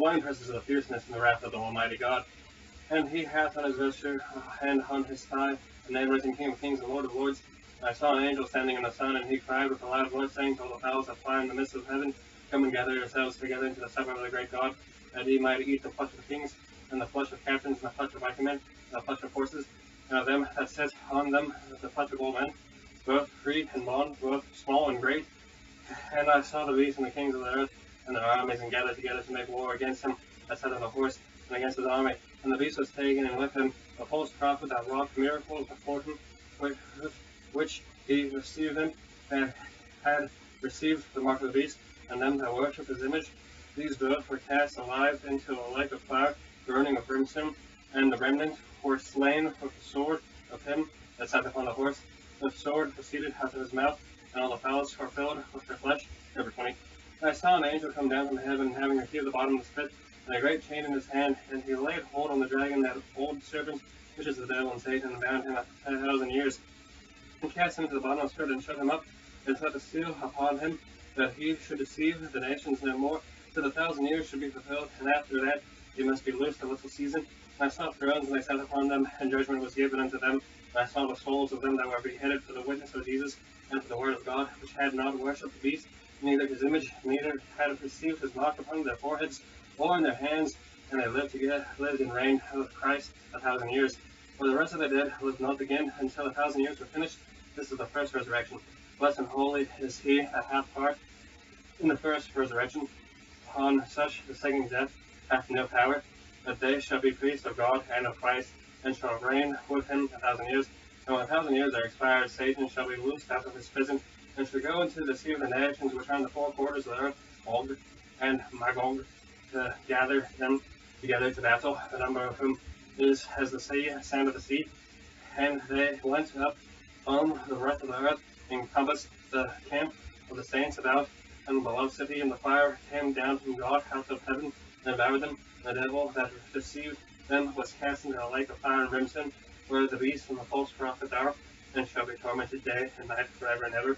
winepresses of the fierceness and the wrath of the Almighty God. And he hath on his vesture and on his thigh a name written, King of Kings and Lord of Lords. And I saw an angel standing in the sun, and he cried with a loud voice, saying to all the fowls that fly in the midst of heaven, Come and gather yourselves together into the supper of the great God, that ye might eat the flesh of the kings, and the flesh of captains, and the flesh of mighty men, and the flesh of horses, and of them that sit on them, the flesh of old men, both free and bond, both small and great. And I saw the beast and the kings of the earth, and their armies, and gathered together to make war against him that sat on the horse, and against his army. And the beast was taken, and with him a false prophet that wrought miracles before him, which he received him, and had received the mark of the beast, and them that worshipped his image. These both were cast alive into a lake of fire, burning with brimstone, and the remnant were slain with the sword of him that sat upon the horse. The sword proceeded out of his mouth, and all the fowls were filled with their flesh. Number 20. And I saw an angel come down from heaven, having received the bottom of the pit, and a great chain in his hand, and he laid hold on the dragon, that old serpent, which is the devil and Satan, and bound him 10,000 years, and cast him to the bottomless pit, and shut him up, and set a seal upon him, that he should deceive the nations no more, till the 1,000 years should be fulfilled, and after that he must be loosed a little season. And I saw thrones, and they sat upon them, and judgment was given unto them. And I saw the souls of them that were beheaded for the witness of Jesus, and for the word of God, which had not worshipped the beast, neither his image, neither had received his mark upon their foreheads, or in their hands, and they lived and reigned with Christ 1,000 years. For the rest of the dead lived not again until 1,000 years were finished. This is the first resurrection. Blessed and holy is he that hath part in the first resurrection. On such the second death hath no power, but they shall be priests of God and of Christ, and shall reign with him 1,000 years. And when 1,000 years are expired, Satan shall be loosed out of his prison, and shall go into the sea of the nations which are in the four quarters of the earth, Gog and Magog, to gather them together to battle, the number of whom is as the sand of the sea. And they went up on the breadth of the earth, and encompassed the camp of the saints about, and the beloved city, and the fire came down from God out of heaven, and devoured them. And the devil that deceived them was cast into a lake of fire and brimstone, where the beast and the false prophet are, and shall be tormented day and night forever and ever.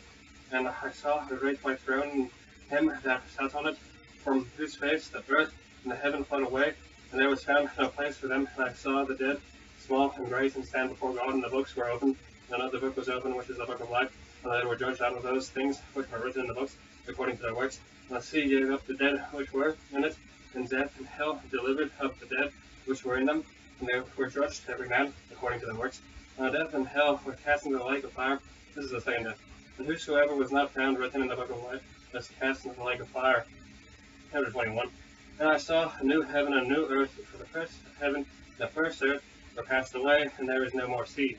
And I saw the great white throne, and him that sat on it, from whose face the earth and the heaven fled away, and there was found no place for them. And I saw the dead, small and great, and stand before God, and the books were opened. And another book was opened, which is the book of life, and they were judged out of those things which were written in the books, according to their works. And the sea gave up the dead which were in it, and death and hell delivered up the dead which were in them, and they were judged every man according to their works. And death and hell were cast into the lake of fire. This is the second death. And whosoever was not found written in the book of life was cast into the lake of fire. Chapter 21. And I saw a new heaven and a new earth, for the first heaven and the first earth were passed away, and there is no more sea.